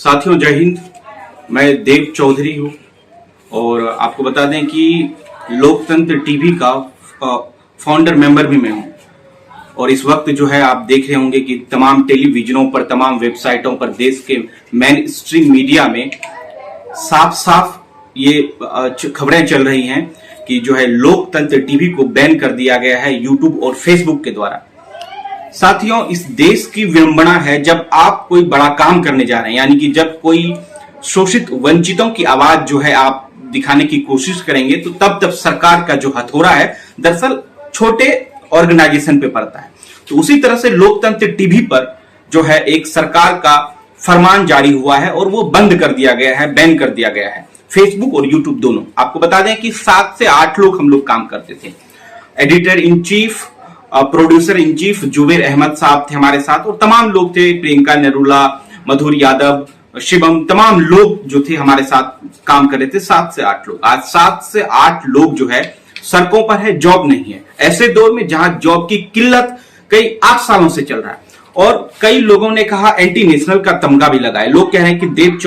साथियों जय हिंद। मैं देव चौधरी हूँ और आपको बता दें कि लोकतंत्र टीवी का फाउंडर मेंबर भी मैं हूँ। और इस वक्त जो है आप देख रहे होंगे कि तमाम टेलीविजनों पर, तमाम वेबसाइटों पर, देश के मेन स्ट्रीम मीडिया में साफ साफ ये खबरें चल रही हैं कि जो है लोकतंत्र टीवी को बैन कर दिया गया है यूट्यूब और फेसबुक के द्वारा। साथियों, इस देश की विडंबना है जब आप कोई बड़ा काम करने जा रहे हैं, यानी कि जब कोई शोषित वंचितों की आवाज जो है आप दिखाने की कोशिश करेंगे तो तब सरकार का जो हथौड़ा है दरअसल छोटे ऑर्गेनाइजेशन पे पड़ता है। तो उसी तरह से लोकतंत्र टीवी पर जो है एक सरकार का फरमान जारी हुआ है और वो बंद कर दिया गया है, बैन कर दिया गया है, फेसबुक और यूट्यूब दोनों। आपको बता दें कि 7 से 8 लोग हम लोग काम करते थे। Editor in chief, producer in chief Zuber Ahmed साहब थे हमारे साथ और तमाम लोग थे, प्रियंका नरूला, मधुर यादव, शिवम, तमाम लोग जो थे हमारे साथ काम कर रहे थे। 7 से 8 लोग। आज 7 से 8 लोग जो है सड़कों पर है, जॉब नहीं है। ऐसे दौर में जहां जॉब की किल्लत कई 8 सालों से चल रहा है और कई लोगों ने कहा एंटी नेशनल का तमगा भी लगाया। लोग कह रहे हैं कि देव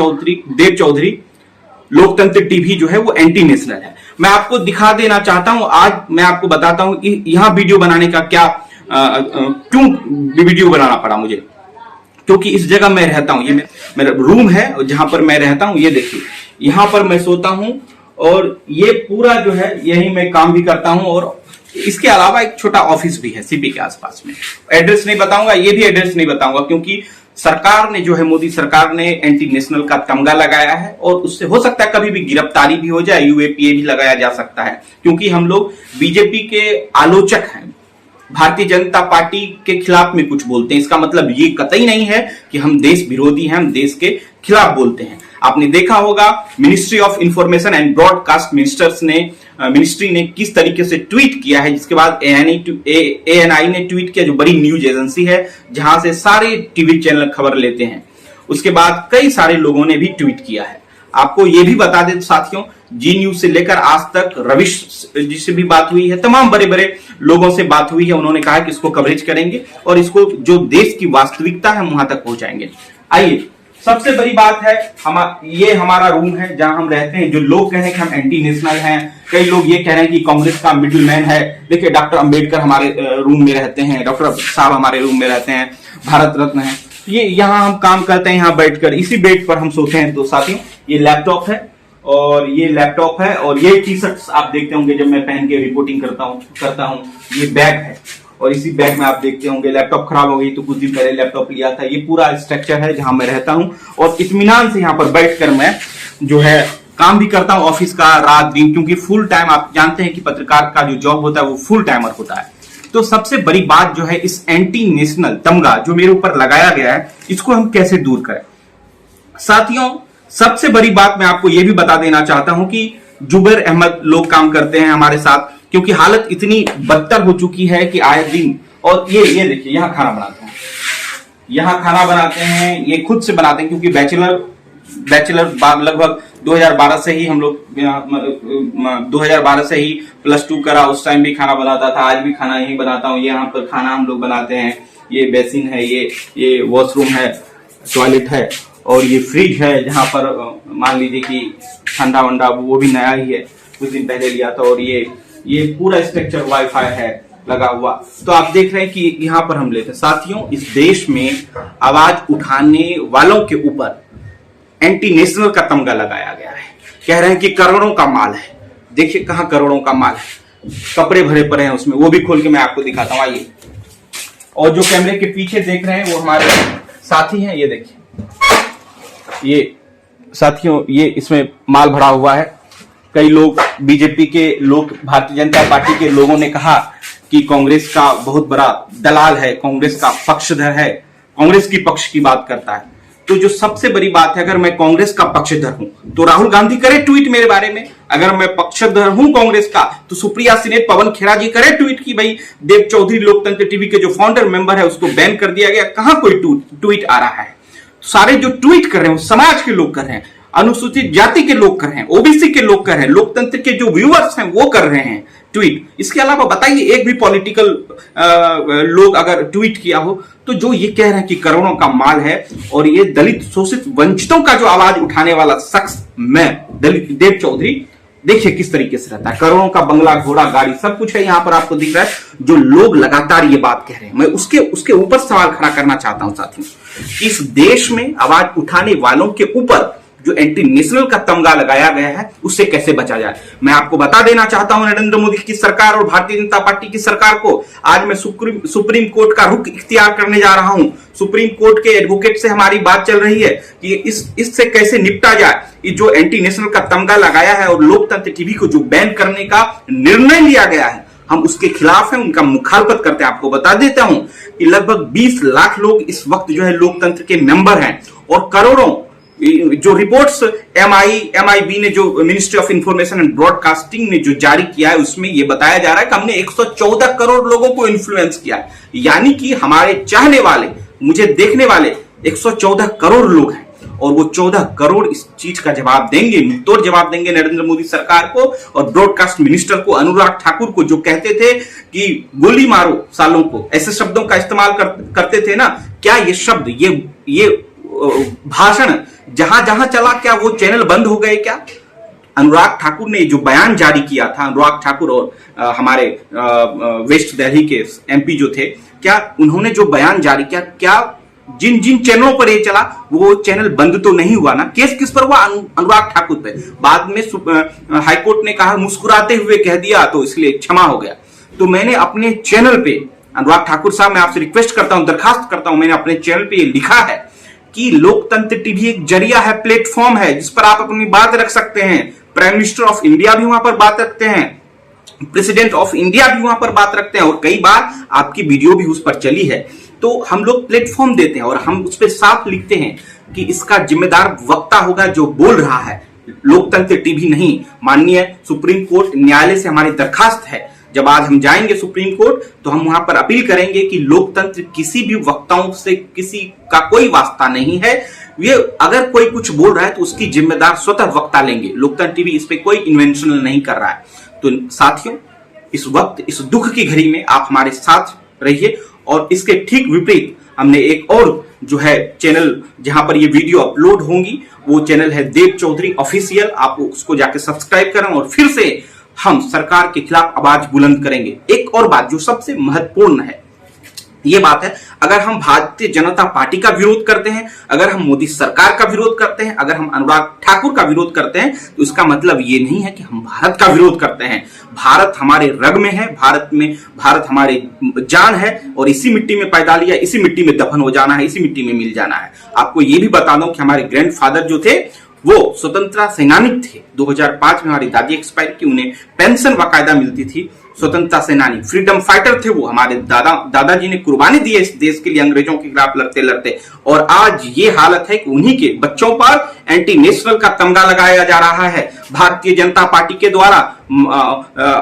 चौधरी लोकतंत्र टीवी जो है वो एंटी नेशनल है। मैं आपको दिखा देना चाहता हूं, आज मैं आपको बताता हूं कि यहां वीडियो बनाने का क्या क्यों वीडियो बनाना पड़ा मुझे, क्योंकि इस जगह मैं रहता हूं। ये मेरा रूम है जहां पर मैं रहता हूं। ये देखिए, यहां पर मैं सोता हूं और ये पूरा जो है यही मैं काम भी करता हूं और इसके अलावा एक छोटा ऑफिस भी है सीपी के आसपास में। एड्रेस नहीं बताऊंगा, ये भी एड्रेस नहीं बताऊंगा, क्योंकि सरकार ने जो है, मोदी सरकार ने एंटी नेशनल का तमगा लगाया है और उससे हो सकता है कभी भी गिरफ्तारी भी हो जाए, यूएपीए भी लगाया जा सकता है, क्योंकि हम लोग बीजेपी के आलोचक हैं, भारतीय जनता पार्टी के खिलाफ में कुछ बोलते हैं। इसका मतलब ये कतई नहीं है कि हम देश विरोधी हैं, हम देश के खिलाफ बोलते हैं। आपने देखा होगा ministry of information and broadcast ministry ने किस तरीके से ट्वीट किया है, जिसके बाद एएनआई ने ट्वीट किया, जो बड़ी न्यूज एजेंसी है जहां से सारे टीवी चैनल खबर लेते हैं। उसके बाद कई सारे लोगों ने भी ट्वीट किया है। आपको यह भी बता दें साथियों, जी न्यूज से लेकर आज तक रविश जी से भी बात हुई है, तमाम बड़े बड़े लोगों से बात हुई है। उन्होंने कहा कि इसको कवरेज करेंगे और इसको जो देश की वास्तविकता है वहां तक पहुंचाएंगे। आइए, सबसे बड़ी बात है ये हमारा रूम है जहां हम रहते हैं। जो लोग कह रहे हैं कि हम एंटी नेशनल हैं, कई लोग ये कह रहे हैं कि कांग्रेस का मिडिल मैन है। देखिए, डॉक्टर अंबेडकर हमारे रूम में रहते हैं, डॉक्टर साहब हमारे रूम में रहते हैं, भारत रत्न है। ये यहाँ हम काम करते हैं, यहाँ बैठकर इसी बेड पर हम सोते हैं। तो साथियों, ये लैपटॉप है और ये लैपटॉप है और ये टी शर्ट आप देखते होंगे जब मैं पहन के रिपोर्टिंग करता हूँ। ये बैग है और इसी बैग में आप देखते होंगे लैपटॉप खराब हो गई तो कुछ दिन पहले लैपटॉप लिया था। ये पूरा स्ट्रक्चर है जहां मैं रहता हूं और इत्मीनान से यहां पर बैठकर मैं जो है काम भी करता हूं ऑफिस का, रात दिन, क्योंकि फुल टाइम आप जानते हैं कि पत्रकार का जो जॉब होता है वो फुल टाइमर होता है। तो सबसे बड़ी बात जो है, इस एंटी नेशनल तमगा जो मेरे ऊपर लगाया गया है, इसको हम कैसे दूर करें। साथियों, सबसे बड़ी बात मैं आपको यह भी बता देना चाहता हूं कि जुबेर अहमद लोग काम करते हैं हमारे साथ, क्योंकि हालत इतनी बदतर हो चुकी है कि आए दिन। और ये देखिए, यहाँ खाना बनाते हैं, यहाँ खाना बनाते हैं, ये खुद से बनाते हैं, क्योंकि बैचलर लगभग 2012 से ही हम लोग 2012 से ही +2 करा। उस टाइम भी खाना बनाता था, आज भी खाना यही बनाता हूँ। यहाँ पर खाना हम लोग बनाते हैं। ये बेसिन है, ये वॉशरूम है, टॉयलेट है और ये फ्रिज है जहां पर मान लीजिए कि ठंडा वंडा, वो भी नया ही है, कुछ दिन पहले लिया था। और ये पूरा स्ट्रक्चर वाईफाई है लगा हुआ। तो आप देख रहे हैं कि यहाँ पर हम लेते हैं। साथियों, इस देश में आवाज उठाने वालों के ऊपर एंटी नेशनल का तमगा लगाया गया है। कह रहे हैं कि करोड़ों का माल है। देखिए कहां करोड़ों का माल है, कपड़े भरे पड़े हैं उसमें, वो भी खोल के मैं आपको दिखाता हूं। आइए, और जो कैमरे के पीछे देख रहे हैं वो हमारे साथी हैं। ये देखिए, ये साथियों, ये इसमें माल भरा हुआ है। कई लोग बीजेपी के लोग, भारतीय जनता पार्टी के लोगों ने कहा कि कांग्रेस का बहुत बड़ा दलाल है, कांग्रेस का पक्षधर है, कांग्रेस की पक्ष की बात करता है। तो जो सबसे बड़ी बात है, अगर मैं कांग्रेस का पक्षधर हूं तो राहुल गांधी करे ट्वीट मेरे बारे में। अगर मैं पक्षधर हूं कांग्रेस का तो सुप्रिया सिन्हा, पवन खेड़ा जी करे ट्वीट की भाई देव चौधरी लोकतंत्र टीवी के जो फाउंडर मेंबर है उसको बैन कर दिया गया। कहां कोई ट्वीट आ रहा है? सारे जो ट्वीट कर रहे हैं समाज के लोग कर रहे हैं, अनुसूचित जाति के लोग कर रहे हैं, ओबीसी के लोग कर रहे हैं, लोकतंत्र के जो व्यूअर्स हैं वो कर रहे हैं ट्वीट। इसके अलावा बताइए एक भी पॉलिटिकल लोग अगर ट्वीट किया हो तो जो ये कह रहे हैं कि करोड़ों का माल है और ये दलित शोषित वंचितों का जो आवाज उठाने वाला शख्स मैं दलित देव चौधरी, देखिए किस तरीके से रहता है। करोड़ों का बंगला, घोड़ा, गाड़ी सब कुछ है यहां पर आपको दिख रहा है। जो लोग लगातार ये बात कह रहे हैं, मैं उसके ऊपर सवाल खड़ा करना चाहता हूं साथियों। इस देश में आवाज उठाने वालों के ऊपर जो एंटी नेशनल का तमगा लगाया गया है उससे कैसे बचा जाए। मैं आपको बता देना चाहता हूं नरेंद्र मोदी की सरकार और भारतीय जनता पार्टी की सरकार को आज मैं सुप्रीम कोर्ट का रुख इख्तियार करने जा रहा हूं। सुप्रीम कोर्ट के एडवोकेट से हमारी बात चल रही है कि इससे कैसे निपटा जाए। ये जो एंटी नेशनल का तमगा लगाया है और लोकतंत्र टीवी को जो बैन करने का निर्णय लिया गया है, हम उसके खिलाफ हैं, उनका मुखालफत करते हैं। आपको बता देता हूं कि लगभग 20 लाख लोग इस वक्त जो है लोकतंत्र के मेंबर हैं और करोड़ों जो रिपोर्ट्स MIB ने, जो ministry of information and broadcasting ने जो जारी किया है, उसमें यह बताया जा रहा है कि हमने 114 करोड़ लोगों को इन्फ्लुएंस किया है। यानी कि हमारे चाहने वाले, मुझे देखने वाले 114 करोड़ लोग हैं और वो 14 करोड़ इस चीज का जवाब देंगे, मुंहतोड़ जवाब देंगे नरेंद्र मोदी सरकार को और ब्रॉडकास्ट मिनिस्टर को, अनुराग ठाकुर को, जो कहते थे कि गोली मारो सालों को, ऐसे शब्दों का इस्तेमाल करते थे ना। क्या ये शब्द, ये भाषण जहां जहां चला, क्या वो चैनल बंद हो गए? क्या अनुराग ठाकुर ने जो बयान जारी किया था, अनुराग ठाकुर और हमारे वेस्ट दिल्ली के MP जो थे, क्या उन्होंने जो बयान जारी किया, क्या जिन जिन चैनलों पर ये चला वो चैनल बंद तो नहीं हुआ ना? केस किस पर हुआ? अनुराग ठाकुर पे। बाद में हाईकोर्ट ने कहा, मुस्कुराते हुए कह दिया तो इसलिए क्षमा हो गया। तो मैंने अपने चैनल पे, अनुराग ठाकुर साहब मैं आपसे रिक्वेस्ट करता हूं, दरखास्त करता हूं, मैंने अपने चैनल पे ये लिखा है कि लोकतंत्र टीवी एक जरिया है, प्लेटफॉर्म है जिस पर आप अपनी बात रख सकते हैं। प्राइम मिनिस्टर ऑफ इंडिया भी वहां पर बात रखते हैं, प्रेसिडेंट ऑफ इंडिया भी वहां पर बात रखते हैं और कई बार आपकी वीडियो भी उस पर चली है। तो हम लोग प्लेटफॉर्म देते हैं और हम उस पर साफ लिखते हैं कि इसका जिम्मेदार वक्ता होगा जो बोल रहा है, लोकतंत्र टीवी नहीं। माननीय सुप्रीम कोर्ट न्यायालय से हमारी दरखास्त है, जब आज हम जाएंगे सुप्रीम कोर्ट तो हम वहां पर अपील करेंगे कि लोकतंत्र किसी भी वक्ताओं से किसी का कोई वास्ता नहीं है। ये अगर कोई कुछ बोल रहा है तो उसकी जिम्मेदार स्वतः वक्ता लेंगे। लोकतंत्र टीवी इस पे कोई इन्वेंशन नहीं कर रहा है। तो साथियों, इस वक्त इस दुख की घड़ी में आप हमारे साथ रहिए। और इसके ठीक विपरीत हमने एक और जो है चैनल जहां पर ये वीडियो अपलोड होंगी, वो चैनल है देव चौधरी ऑफिशियल। आप उसको जाके सब्सक्राइब करें और फिर से हम सरकार के खिलाफ आवाज बुलंद करेंगे। एक और बात जो सबसे महत्वपूर्ण है, ये बात है, अगर हम भारतीय जनता पार्टी का विरोध करते हैं, अगर हम मोदी सरकार का विरोध करते हैं, अगर हम अनुराग ठाकुर का विरोध करते हैं, तो इसका मतलब ये नहीं है कि हम भारत का विरोध करते हैं। भारत हमारे रग में है, भारत हमारे जान है और इसी मिट्टी में पैदा लिया, इसी मिट्टी में दफन हो जाना है, इसी मिट्टी में मिल जाना है। आपको ये भी बता दूं कि हमारे ग्रैंडफादर जो थे वो स्वतंत्रता सेनानी थे। 2005 में हमारी दादी एक्सपायर की, उन्हें पेंशन बाकायदा मिलती थी। स्वतंत्रता सेनानी, फ्रीडम फाइटर थे वो। हमारे दादाजी ने कुर्बानी दी है इस देश के लिए अंग्रेजों के खिलाफ लड़ते लड़ते। और आज ये हालत है कि उन्हीं के बच्चों पर एंटी नेशनल का तमगा लगाया जा रहा है भारतीय जनता पार्टी के द्वारा,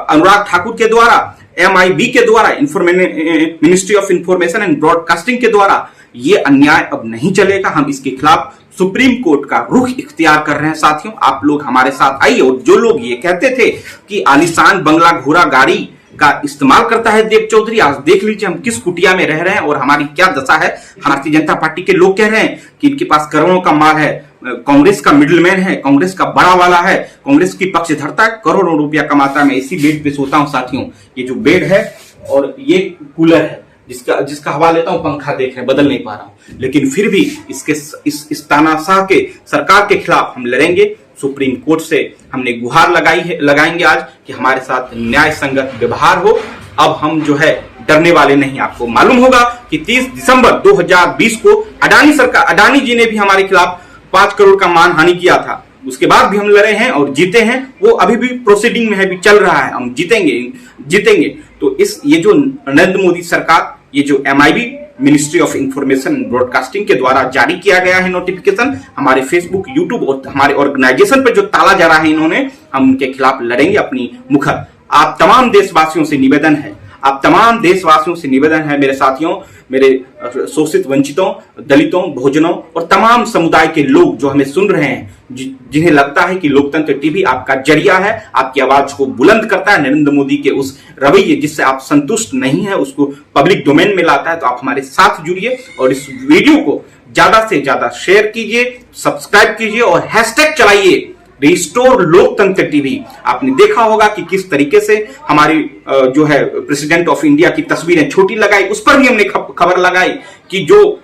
अनुराग ठाकुर के द्वारा, MIB के द्वारा, ministry of information and broadcasting के द्वारा। ये अन्याय अब नहीं चलेगा। हम इसके खिलाफ सुप्रीम कोर्ट का रुख इख्तियार कर रहे हैं। साथियों, आप लोग हमारे साथ आइए। और जो लोग ये कहते थे कि आलीशान बंगला, घोड़ा, गाड़ी का इस्तेमाल करता है देव चौधरी, आज देख लीजिए हम किस कुटिया में रह रहे हैं और हमारी क्या दशा है। भारतीय जनता पार्टी के लोग कह रहे हैं कि इनके पास करोड़ों का माल है, कांग्रेस का मिडिलमैन है, कांग्रेस का बड़ा वाला है, कांग्रेस की पक्षधरता है, करोड़ों रुपया कमाता है। मैं इसी बेड पे सोता हूं साथियों। ये जो बेड है और ये कूलर है जिसका हवा लेता हूं, पंखा देख रहे हैं, बदल नहीं पा रहा हूं, लेकिन फिर भी इस तानाशाह के सरकार के खिलाफ हम लड़ेंगे। सुप्रीम कोर्ट से हमने गुहार लगाएंगे आज कि हमारे साथ न्याय संगत व्यवहार हो। अब हम जो है डरने वाले नहीं। आपको मालूम होगा कि 30 दिसंबर 2020 को अडानी जी ने भी हमारे खिलाफ 5 करोड़ का मानहानि किया था। उसके बाद भी हम लड़े हैं और जीते हैं। वो अभी भी प्रोसीडिंग में है, भी चल रहा है। हम जीतेंगे। तो ये जो नरेंद्र मोदी सरकार, ये जो MIB, ministry of information broadcasting के द्वारा जारी किया गया है नोटिफिकेशन, हमारे फेसबुक, यूट्यूब और हमारे ऑर्गेनाइजेशन पे जो ताला जड़ा है इन्होंने, हम उनके खिलाफ लड़ेंगे अपनी मुखर। आप तमाम देशवासियों से निवेदन है, आप तमाम देशवासियों से निवेदन है मेरे साथियों, मेरे शोषित वंचितों, दलितों, बहुजनों और तमाम समुदाय के लोग जो हमें सुन रहे हैं, जिन्हें लगता है कि लोकतंत्र टीवी आपका जरिया है, आपकी आवाज को बुलंद करता है, नरेंद्र मोदी के उस रवैये जिससे आप संतुष्ट नहीं है उसको पब्लिक डोमेन में लाता है, तो आप हमारे साथ जुड़िए और इस वीडियो को ज्यादा से ज्यादा शेयर कीजिए, सब्सक्राइब कीजिए और हैशटैग चलाइए रिस्टोर लोकतंत्र टीवी। आपने देखा होगा कि किस तरीके से हमारी जो है प्रेसिडेंट ऑफ इंडिया की तस्वीरें छोटी लगाई, उस पर भी हमने खबर लगाई कि जो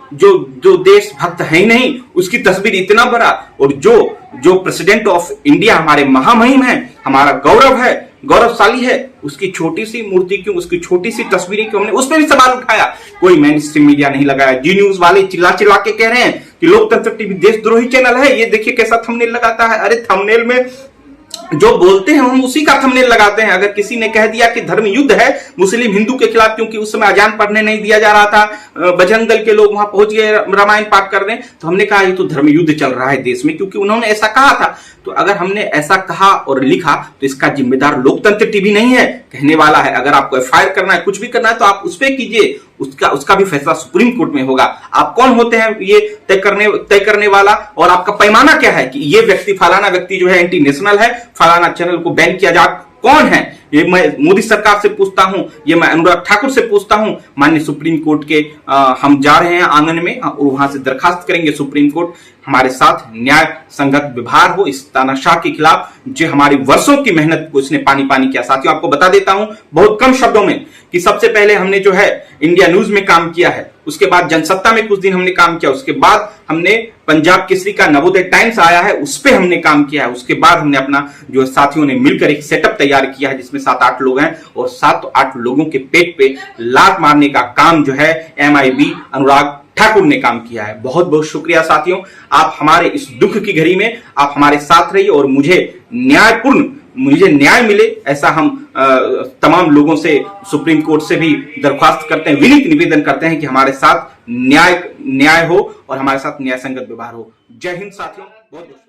देशभक्त है ही नहीं उसकी तस्वीर इतना बड़ा, और जो प्रेसिडेंट ऑफ इंडिया हमारे महामहिम है, हमारा गौरव है, गौरवशाली है, उसकी छोटी सी मूर्ति क्यों, उसकी छोटी सी तस्वीरें क्यों, हमने उस पर भी सवाल उठाया। कोई मेन स्ट्रीम मीडिया नहीं लगाया। जी न्यूज वाले चिल्ला चिल्ला के कह रहे हैं कि लोकतंत्र टीवी देशद्रोही चैनल है, ये देखिए कैसा थंबनेल लगाता है। अरे थंबनेल में जो बोलते हैं हम उसी का थंबनेल लगाते हैं। अगर किसी ने कह दिया कि धर्म युद्ध है मुस्लिम हिंदू के खिलाफ, क्योंकि उस समय अजान पढ़ने नहीं दिया जा रहा था, बजरंग दल के लोग वहां पहुंच गए रामायण पाठ करने, तो हमने कहा ये तो धर्म युद्ध चल रहा है देश में, क्योंकि उन्होंने ऐसा कहा था। तो अगर हमने ऐसा कहा और लिखा तो इसका जिम्मेदार लोकतंत्र टीवी नहीं है, कहने वाला है। अगर आपको एफआईआर करना है, कुछ भी करना है, तो आप उस पर कीजिए, उसका भी फैसला सुप्रीम कोर्ट में होगा। आप कौन होते हैं ये तय करने वाला, और आपका पैमाना क्या है कि ये व्यक्ति फलाना व्यक्ति जो है एंटी नेशनल है, फलाना चैनल को बैन किया जाए? कौन है ये? मैं मोदी सरकार से पूछता हूं, ये मैं अनुराग ठाकुर से पूछता हूं। माननीय सुप्रीम कोर्ट के हम जा रहे हैं आंगन में और वहां से दरखास्त करेंगे सुप्रीम कोर्ट हमारे साथ न्याय संगत व्यवहार हो इस तानाशाह के खिलाफ, जो हमारी वर्षों की मेहनत को इसने पानी पानी किया। साथियों आपको बता देता हूं बहुत कम शब्दों में कि सबसे पहले हमने जो है इंडिया न्यूज में काम किया है, उसके बाद जनसत्ता में कुछ दिन हमने काम किया, उसके बाद हमने पंजाब केसरी का नवोदय टाइम्स आया है उस पर हमने काम किया है, उसके बाद हमने अपना जो साथियों ने मिलकर एक सेटअप तैयार किया है जिसमें 7-8 लोग हैं, और 7-8 लोगों के पेट पे लात मारने का काम जो है MIB अनुराग ठाकुर ने काम किया है। बहुत बहुत शुक्रिया साथियों, आप हमारे इस दुख की घड़ी में आप हमारे साथ रहिए और मुझे न्याय मिले, ऐसा हम तमाम लोगों से सुप्रीम कोर्ट से भी दरख्वास्त करते हैं, विनीत निवेदन करते हैं कि हमारे साथ न्याय हो और हमारे साथ न्याय संगत व्यवहार हो। जय हिंद साथियों, बहुत बहुत